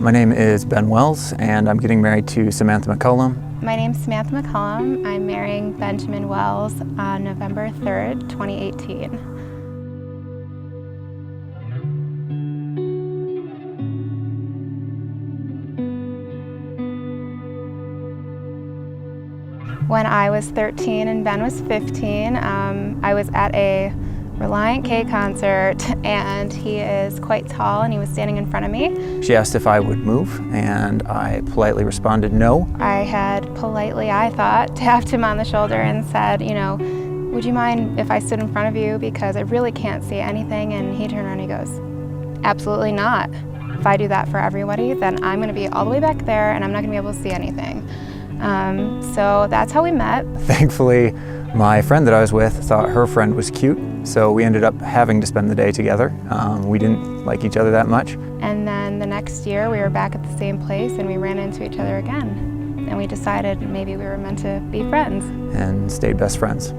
My name is Ben Wells, and I'm getting married to Samantha McCullum. My name's Samantha McCullum. I'm marrying Benjamin Wells on November 3rd, 2018. When I was 13 and Ben was 15, I was at a Reliant K concert, and he is quite tall, and he was standing in front of me. She asked if I would move, and I politely responded no. I had politely, I thought, tapped him on the shoulder and said, you know, would you mind if I stood in front of you because I really can't see anything? And he turned around and he goes, absolutely not. If I do that for everybody, then I'm going to be all the way back there and I'm not going to be able to see anything. So that's how we met. Thankfully, my friend that I was with thought her friend was cute, so we ended up having to spend the day together. We didn't like each other that much. And then the next year we were back at the same place and we ran into each other again. And we decided maybe we were meant to be friends. And stayed best friends.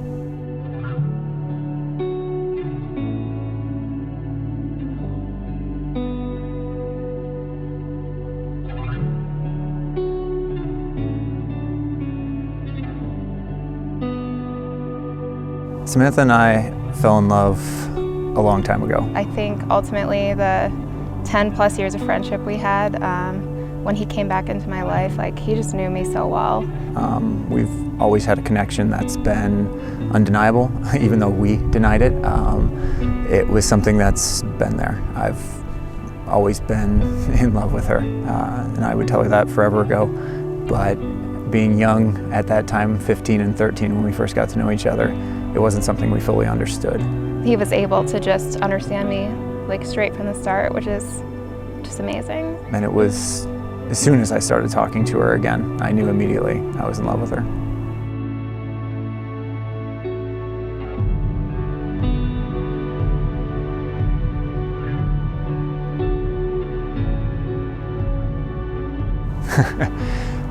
Samantha and I fell in love a long time ago. I think ultimately the 10 plus years of friendship we had, when he came back into my life, like he just knew me so well. We've always had a connection that's been undeniable, even though we denied it. It was something that's been there. I've always been in love with her, and I would tell her that forever ago. But being young at that time, 15 and 13, when we first got to know each other, it wasn't something we fully understood. He was able to just understand me like straight from the start, which is just amazing. And it was, as soon as I started talking to her again, I knew immediately I was in love with her.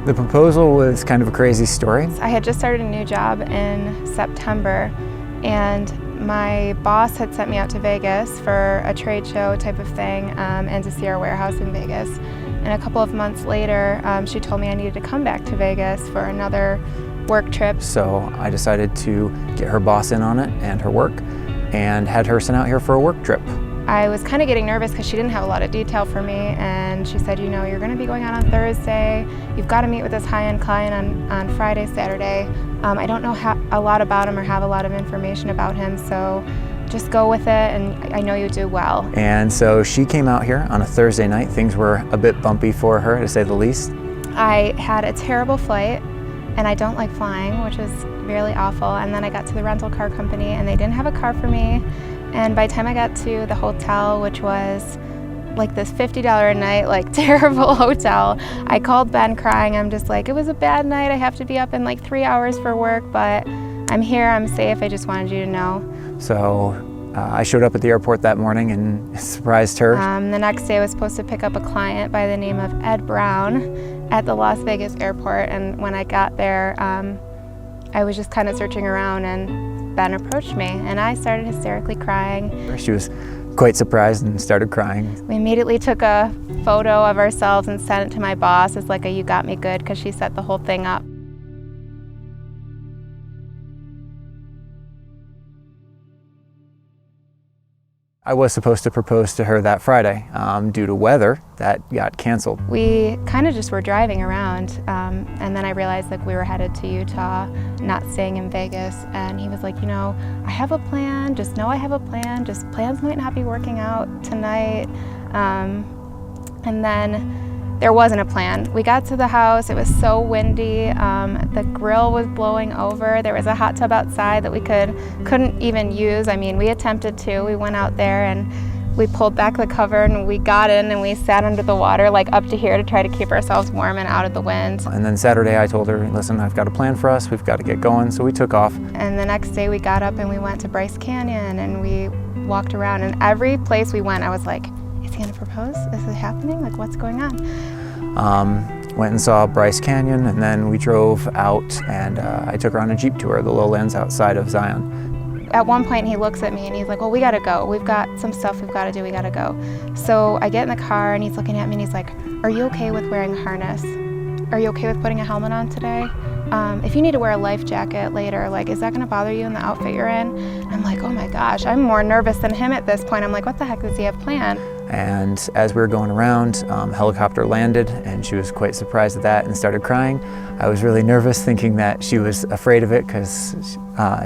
The proposal was kind of a crazy story. I had just started a new job in September, and my boss had sent me out to Vegas for a trade show type of thing, and to see our warehouse in Vegas. And a couple of months later, she told me I needed to come back to Vegas for another work trip. So I decided to get her boss in on it and her work, and had her sent out here for a work trip. I was kind of getting nervous because she didn't have a lot of detail for me, and she said, you know, you're going to be going out on Thursday. You've got to meet with this high-end client on Friday, Saturday. I don't know a lot about him or have a lot of information about him, so just go with it, and I know you do well. And so she came out here on a Thursday night. Things were a bit bumpy for her, to say the least. I had a terrible flight, and I don't like flying, which is really awful. And then I got to the rental car company, and they didn't have a car for me. And by the time I got to the hotel, which was like this $50 a night, like terrible hotel, I called Ben crying. I'm just like, it was a bad night. I have to be up in like 3 hours for work, but I'm here, I'm safe. I just wanted you to know. So I showed up at the airport that morning and surprised her. The next day I was supposed to pick up a client by the name of Ed Brown at the Las Vegas airport. And when I got there, I was just kind of searching around, and Ben approached me, and I started hysterically crying. She was quite surprised and started crying. We immediately took a photo of ourselves and sent it to my boss as like a "you got me good," because she set the whole thing up. I was supposed to propose to her that Friday. Due to weather, that got canceled. We kind of just were driving around, and then I realized like we were headed to Utah, not staying in Vegas, and he was like, you know, I have a plan, just know I have a plan, just plans might not be working out tonight. And then there wasn't a plan. We got to the house, it was so windy, the grill was blowing over, there was a hot tub outside that we couldn't even use. I mean, we attempted to. We went out there and we pulled back the cover and we got in and we sat under the water like up to here to try to keep ourselves warm and out of the wind. And then Saturday I told her, listen, I've got a plan for us, we've got to get going, so we took off. And the next day we got up and we went to Bryce Canyon and we walked around, and every place we went I was like, is he gonna propose? Is it happening? Like, what's going on? Went and saw Bryce Canyon, and then we drove out and I took her on a Jeep tour of the lowlands outside of Zion. at one point he looks at me and he's like, well, we gotta go. We've got some stuff we've gotta do, we gotta go. So I get in the car and he's looking at me and he's like, are you okay with wearing a harness? Are you okay with putting a helmet on today? If you need to wear a life jacket later, like, is that gonna bother you in the outfit you're in? And I'm like, oh my gosh, I'm more nervous than him at this point. I'm like, what the heck does he have planned? And as we were going around, helicopter landed, and she was quite surprised at that and started crying. I was really nervous, thinking that she was afraid of it because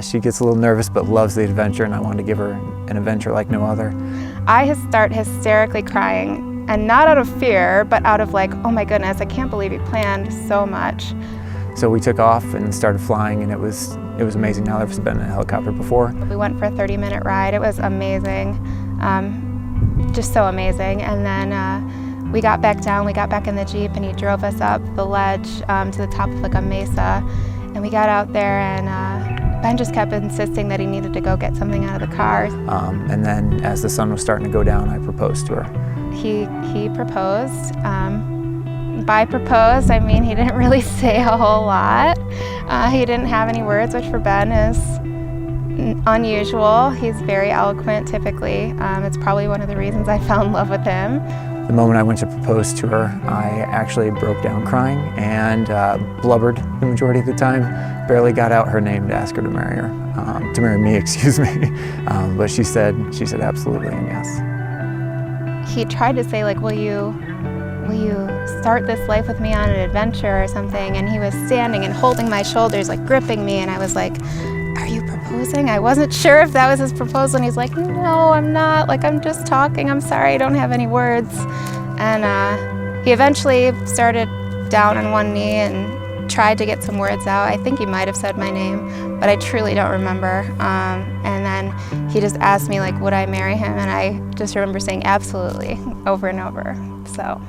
she gets a little nervous but loves the adventure, and I wanted to give her an adventure like no other. I start hysterically crying, and not out of fear, but out of like, oh my goodness, I can't believe you planned so much. So we took off and started flying, and it was amazing. Now I've never been in a helicopter before. We went for a 30-minute ride. It was amazing, just so amazing. And then we got back down, we got back in the Jeep, and he drove us up the ledge to the top of like a mesa. And we got out there, and Ben just kept insisting that he needed to go get something out of the car. And then as the sun was starting to go down, I proposed to her. He proposed. By proposed, I mean he didn't really say a whole lot. He didn't have any words, which for Ben is unusual. He's very eloquent typically. It's probably one of the reasons I fell in love with him. The moment I went to propose to her, I actually broke down crying and blubbered the majority of the time. Barely got out her name to ask her to marry her, to marry me, excuse me. But she said absolutely and yes. He tried to say like, will you start this life with me on an adventure or something? And he was standing and holding my shoulders, like gripping me, and I was like, are you proposing? I wasn't sure if that was his proposal, and he's like, no, I'm not, like, I'm just talking, I'm sorry, I don't have any words. And he eventually started down on one knee and tried to get some words out. I think he might have said my name, but I truly don't remember. And then he just asked me, like, would I marry him? And I just remember saying absolutely over and over, so.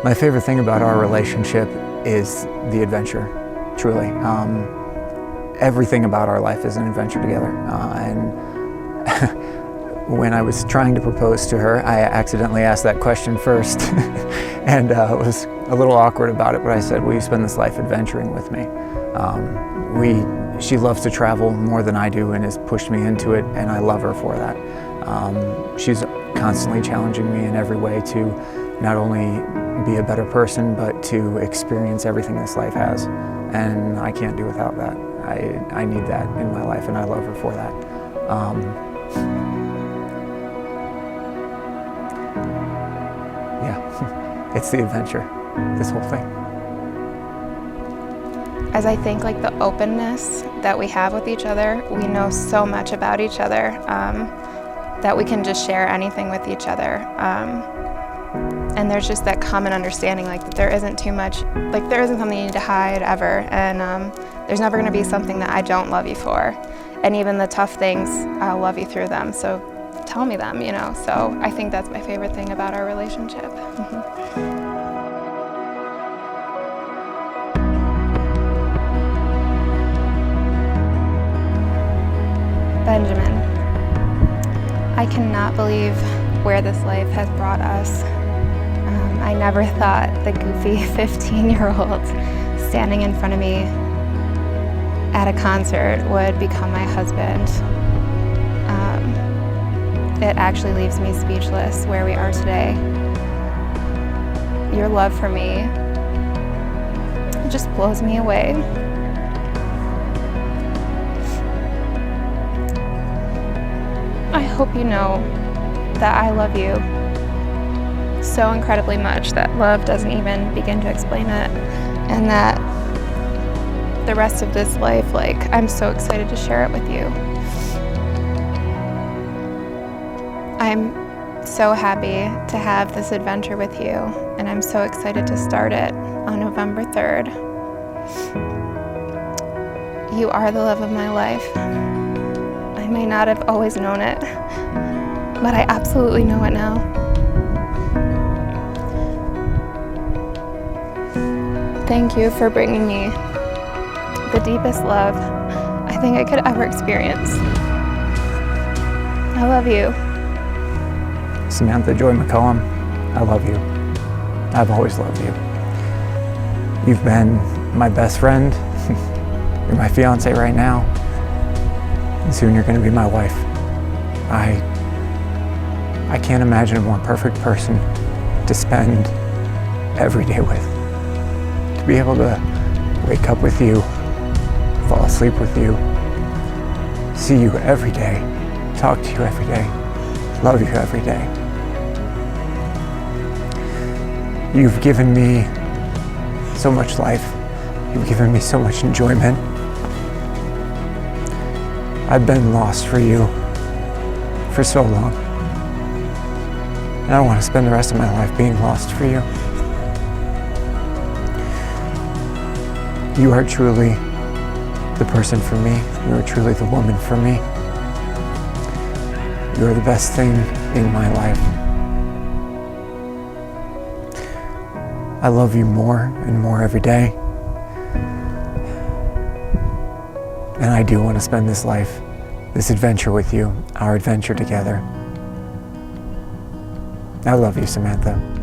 My favorite thing about our relationship is the adventure, truly. Everything about our life is an adventure together. And when I was trying to propose to her, I accidentally asked that question first and was a little awkward about it, but I said, will you spend this life adventuring with me? She loves to travel more than I do and has pushed me into it, and I love her for that. She's constantly challenging me in every way to not only be a better person, but to experience everything this life has. And I can't do without that. I need that in my life, and I love her for that. Yeah, it's the adventure, this whole thing. As I think like the openness that we have with each other, we know so much about each other that we can just share anything with each other. And there's just that common understanding, like that there isn't too much, like there isn't something you need to hide ever, and there's never gonna be something that I don't love you for. And even the tough things, I'll love you through them, so tell me them, you know? So I think that's my favorite thing about our relationship. Benjamin, I cannot believe where this life has brought us. I never thought the goofy 15-year-old standing in front of me at a concert would become my husband. It actually leaves me speechless where we are today. Your love for me just blows me away. I hope you know that I love you so incredibly much that love doesn't even begin to explain it, and that the rest of this life, like, I'm so excited to share it with you. I'm so happy to have this adventure with you, and I'm so excited to start it on November 3rd. You are the love of my life. I may not have always known it, but I absolutely know it now. Thank you for bringing me the deepest love I think I could ever experience. I love you. Samantha Joy McCollum, I love you. I've always loved you. You've been my best friend. You're my fiance right now. And soon you're going to be my wife. I can't imagine a more perfect person to spend every day with. To be able to wake up with you, fall asleep with you, see you every day, talk to you every day, love you every day. You've given me so much life. You've given me so much enjoyment. I've been lost for you for so long. And I don't want to spend the rest of my life being lost for you. You are truly the person for me. You are truly the woman for me. You are the best thing in my life. I love you more and more every day. And I do want to spend this life, this adventure with you, our adventure together. I love you, Samantha.